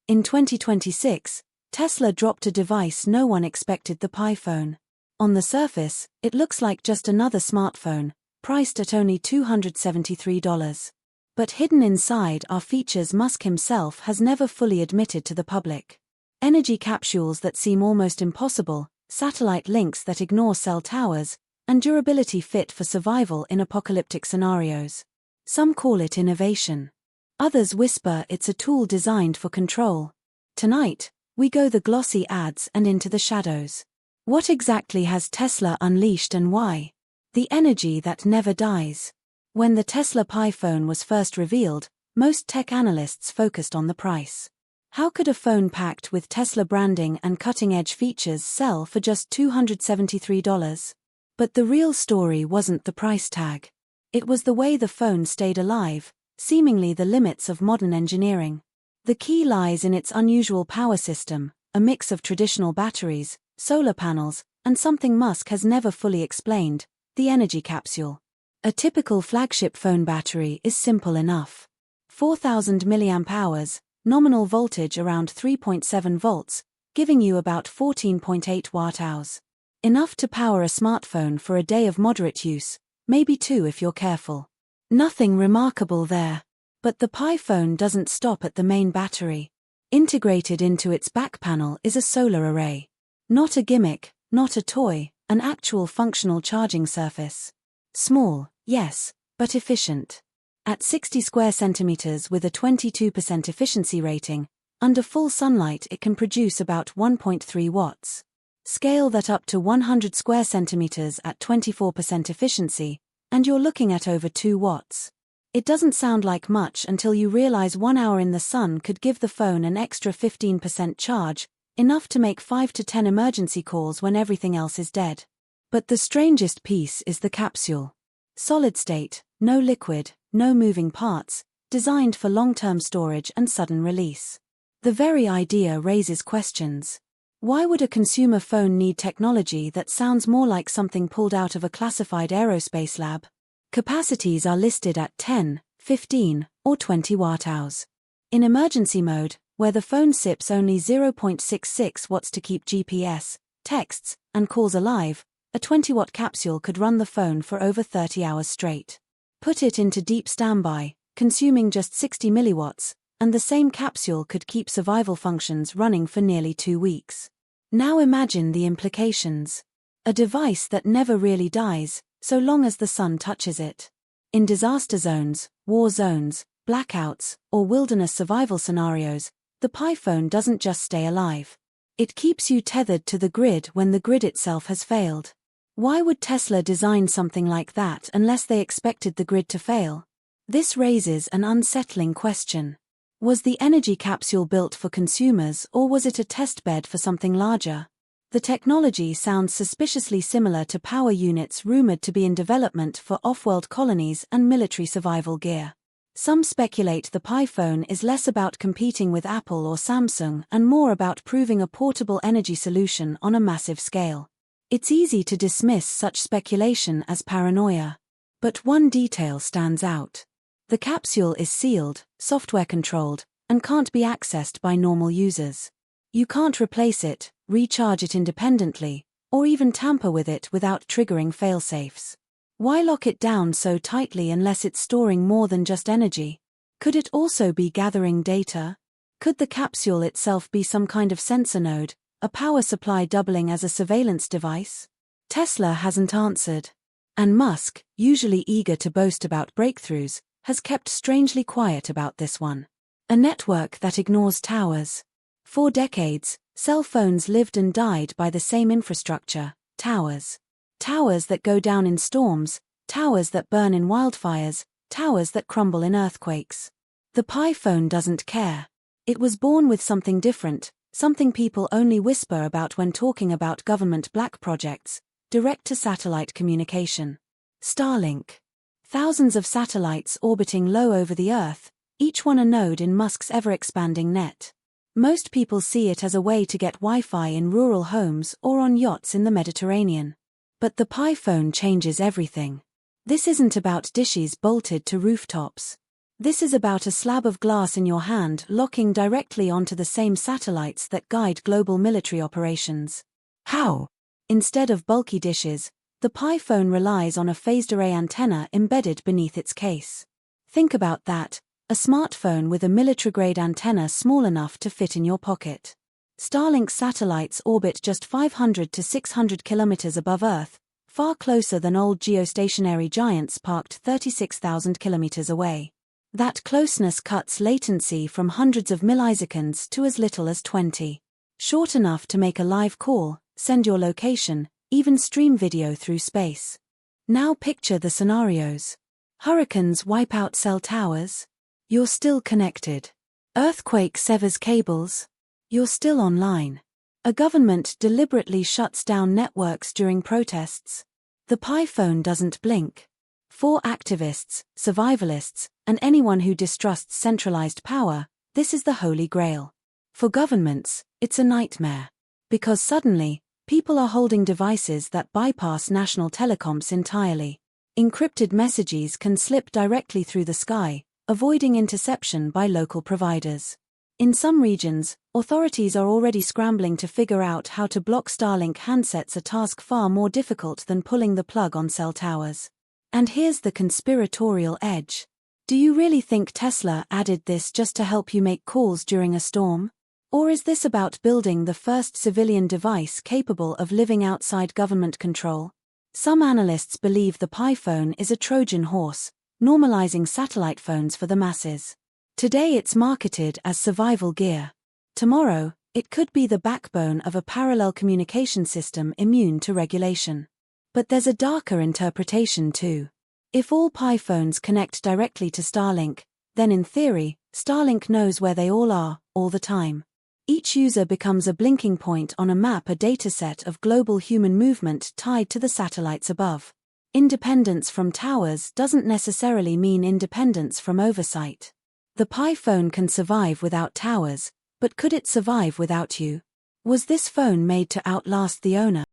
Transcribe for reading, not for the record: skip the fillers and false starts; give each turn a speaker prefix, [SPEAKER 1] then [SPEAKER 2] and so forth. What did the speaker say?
[SPEAKER 1] In 2026, Tesla dropped a device no one expected: the Pi phone. On the surface, it looks like just another smartphone, priced at only $273. But hidden inside are features Musk himself has never fully admitted to the public. Energy capsules that seem almost impossible, satellite links that ignore cell towers, and durability fit for survival in apocalyptic scenarios. Some call it innovation. Others whisper it's a tool designed for control. Tonight, we go the glossy ads and into the shadows. What exactly has Tesla unleashed and why? The energy that never dies. When the Tesla Pi phone was first revealed, most tech analysts focused on the price. How could a phone packed with Tesla branding and cutting-edge features sell for just $273? But the real story wasn't the price tag. It was the way the phone stayed alive, seemingly the limits of modern engineering. The key lies in its unusual power system, a mix of traditional batteries, solar panels, and something Musk has never fully explained: the energy capsule. A typical flagship phone battery is simple enough. 4,000 mAh, nominal voltage around 3.7 volts, giving you about 14.8 watt-hours. Enough to power a smartphone for a day of moderate use, maybe 2 if you're careful. Nothing remarkable there. But the Pi phone doesn't stop at the main battery. Integrated into its back panel is a solar array. Not a gimmick, not a toy, an actual functional charging surface. Small, yes, but efficient. At 60 square centimeters with a 22% efficiency rating, under full sunlight it can produce about 1.3 watts. Scale that up to 100 square centimeters at 24% efficiency, and you're looking at over 2 watts. It doesn't sound like much until you realize 1 hour in the sun could give the phone an extra 15% charge, enough to make 5 to 10 emergency calls when everything else is dead. But the strangest piece is the capsule. Solid state, no liquid, no moving parts, designed for long-term storage and sudden release. The very idea raises questions. Why would a consumer phone need technology that sounds more like something pulled out of a classified aerospace lab? Capacities are listed at 10, 15, or 20 watt-hours. In emergency mode, where the phone sips only 0.66 watts to keep GPS, texts, and calls alive, a 20-watt capsule could run the phone for over 30 hours straight. Put it into deep standby, consuming just 60 milliwatts, and the same capsule could keep survival functions running for nearly 2 weeks. Now imagine the implications. A device that never really dies, so long as the sun touches it. In disaster zones, war zones, blackouts, or wilderness survival scenarios, the Pi phone doesn't just stay alive. It keeps you tethered to the grid when the grid itself has failed. Why would Tesla design something like that unless they expected the grid to fail? This raises an unsettling question. Was the energy capsule built for consumers, or was it a testbed for something larger? The technology sounds suspiciously similar to power units rumored to be in development for off-world colonies and military survival gear. Some speculate the Pi phone is less about competing with Apple or Samsung and more about proving a portable energy solution on a massive scale. It's easy to dismiss such speculation as paranoia. But one detail stands out. The capsule is sealed, software-controlled, and can't be accessed by normal users. You can't replace it, recharge it independently, or even tamper with it without triggering failsafes. Why lock it down so tightly unless it's storing more than just energy? Could it also be gathering data? Could the capsule itself be some kind of sensor node, a power supply doubling as a surveillance device? Tesla hasn't answered. And Musk, usually eager to boast about breakthroughs, has kept strangely quiet about this one. A network that ignores towers. For decades, cell phones lived and died by the same infrastructure: towers. Towers that go down in storms, towers that burn in wildfires, towers that crumble in earthquakes. The Pi phone doesn't care. It was born with something different, something people only whisper about when talking about government black projects: direct-to-satellite communication. Starlink. Thousands of satellites orbiting low over the Earth, each one a node in Musk's ever-expanding net. Most people see it as a way to get Wi-Fi in rural homes or on yachts in the Mediterranean. But the Pi phone changes everything. This isn't about dishes bolted to rooftops. This is about a slab of glass in your hand locking directly onto the same satellites that guide global military operations. How? Instead of bulky dishes, the Pi phone relies on a phased array antenna embedded beneath its case. Think about that, a smartphone with a military-grade antenna small enough to fit in your pocket. Starlink satellites orbit just 500 to 600 kilometers above Earth, far closer than old geostationary giants parked 36,000 kilometers away. That closeness cuts latency from hundreds of milliseconds to as little as 20. Short enough to make a live call, send your location, even stream video through space. Now picture the scenarios. Hurricanes wipe out cell towers. You're still connected. Earthquake severs cables. You're still online. A government deliberately shuts down networks during protests. The Pi phone doesn't blink. For activists, survivalists, and anyone who distrusts centralized power, this is the holy grail. For governments, it's a nightmare. Because suddenly, people are holding devices that bypass national telecoms entirely. Encrypted messages can slip directly through the sky, avoiding interception by local providers. In some regions, authorities are already scrambling to figure out how to block Starlink handsets, a task far more difficult than pulling the plug on cell towers. And here's the conspiratorial edge. Do you really think Tesla added this just to help you make calls during a storm? Or is this about building the first civilian device capable of living outside government control? Some analysts believe the Pi phone is a Trojan horse, normalizing satellite phones for the masses. Today it's marketed as survival gear. Tomorrow, it could be the backbone of a parallel communication system immune to regulation. But there's a darker interpretation too. If all Pi phones connect directly to Starlink, then in theory, Starlink knows where they all are, all the time. Each user becomes a blinking point on a map, a dataset of global human movement tied to the satellites above. Independence from towers doesn't necessarily mean independence from oversight. The Pi phone can survive without towers, but could it survive without you? Was this phone made to outlast the owner?